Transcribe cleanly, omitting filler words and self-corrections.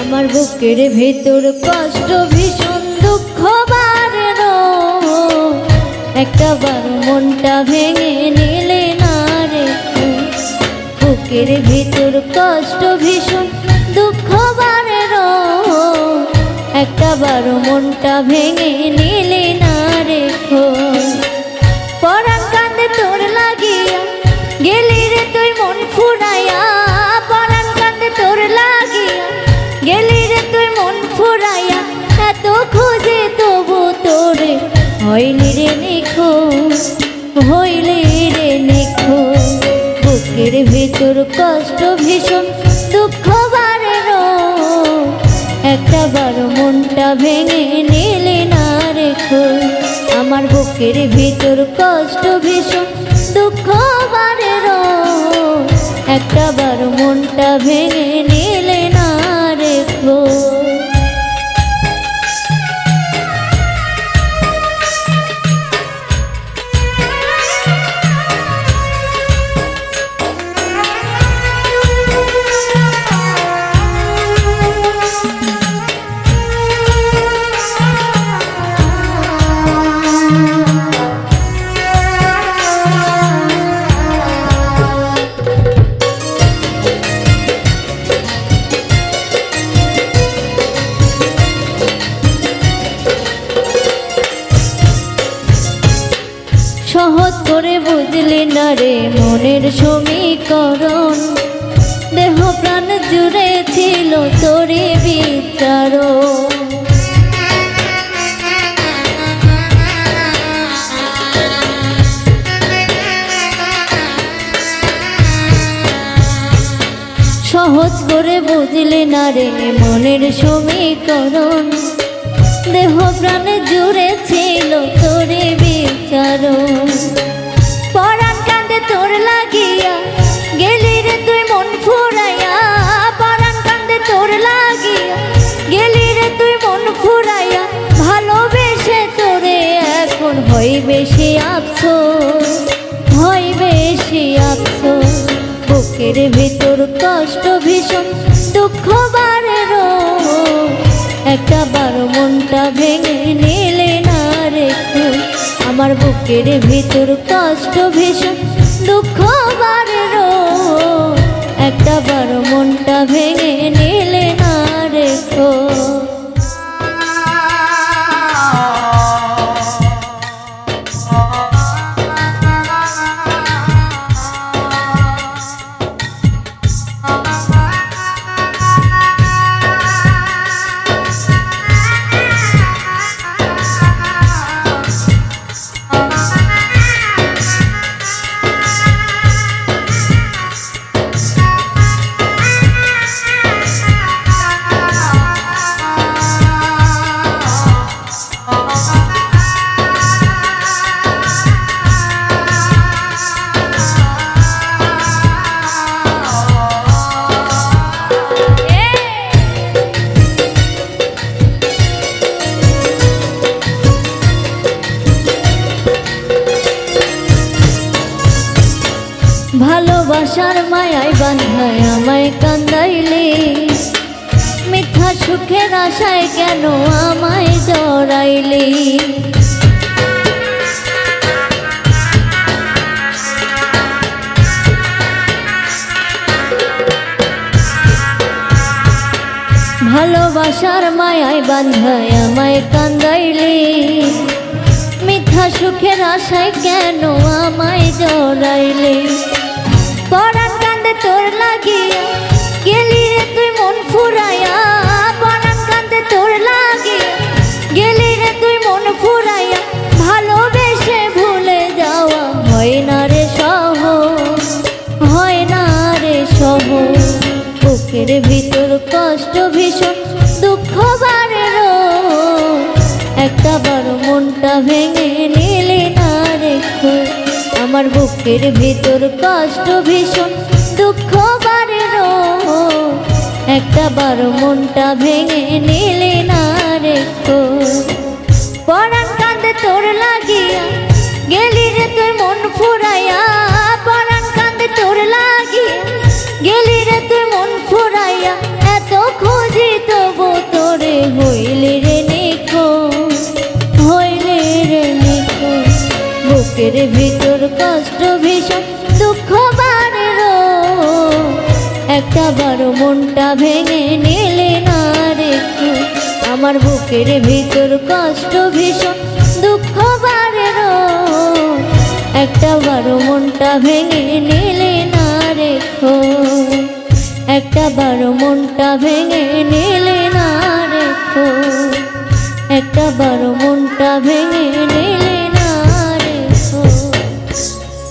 আমার বুকের ভেতর কষ্ট ভীষণ দুঃখ বারে একটা বার মনটা ভেঙে নিলে না রে। বুকের ভেতর কষ্ট ভীষণ দুঃখ বারে একটা বার মনটা ভেঙে নিলে না রে। পরাণ কান্দে তোর লাগিয়া গেলি রে তুই মন ফুরাইয়া, পরাণ কান্দে তোর লাগিয়া গেলি রে তুই মন ফুরাইয়া, এত খুঁজে তবু তোরে হইলি রে নিখোঁজ, হইলি রে নিখোঁজ। বুকের ভেতর কষ্ট ভীষণ দুঃখ বারে একটা বার মনটা ভেঙে নিলে না রে। আমার বুকের ভেতর কষ্ট ভীষণ দুঃখ বারে একটা বার মনটা ভেঙে নিলে না রে। সহজ করে বুঝলি না রে মনের সমীকরণ, দেহ প্রাণ জুড়ে ছিল তোরে বিচার। সহজ করে বুঝলি না রে মনের সমীকরণ, দেহ প্রাণ জুড়ে ছিল তোরে বিচার। পরাণ কান্দে তোর লাগিয়া গেলি রে তুই মন ফুরাইয়া, পরাণ কান্দে তোর লাগিয়া গেলি রে তুই মন ফুরাইয়া, ভালোবেসে তোরে এখন হয় বেশি আফসোস, হয় বেশি আফসোস। বুকের ভিতর কষ্ট ভীষণ দুঃখ বারে একটা বার মনটা ভেঙে নিলে না রে। আমার বুকের ভিতর কষ্ট ভীষণ দুঃখ বারে একটা বার মনটা ভেঙে নিলে না রে। ভালোবাসার মায়ায় বাঁধায় আমায় কান্দাইলি, মিথ্যা সুখের আশায় কেন আমায় জড়াইলি। ভালোবাসার মায়ায় বাঁধায় আমায় কান্দাইলি, মিথ্যা সুখের আশায় কেন আমায় জড়াইলি। পরাণ কান্দে তোর লাগিয়া গেলি রে তুই মন ফুরাইয়া, পরাণ কান্দে তোর লাগিয়া গেলি রে তুই মন ফুরাইয়া, ভালোবেসে ভুলে যাওয়া হয় না রে সহজ, হয় না রে সহজ। বুকের ভিতর কষ্ট ভীষণ দুঃখ বারে রোজ, একটা বার মনটা ভেঙে নিলে না রেখো। আমার বুকের ভিতর কষ্ট ভীষণ দুঃখ বারে রোজ, একটা বার মনটা ভেঙে নিলে না রেখো। পরাণ কান্দে তোর লাগিয়া গেলি রে তুই মন ফুরাইয়া, পরাণ কান্দে তোর লাগিয়া গেলি রে তুই মন ফুরাইয়া, এত খুঁজি তবু তোরে হইলি রে নিখো, হইলি রে নিখো। বুকের ভিতর কষ্ট ভীষণ দুঃখ বারে রোজ, একটা বার মনটা ভেঙে নিলে না রেখো। আমার বুকের ভিতর কষ্ট ভীষণ দুঃখ বারে রোজ, একটা বার মনটা ভেঙে নিলে না রেখো, একটা বার মনটা ভেঙে নিলে না রেখো, একটা বার মনটা ভেঙে নিলে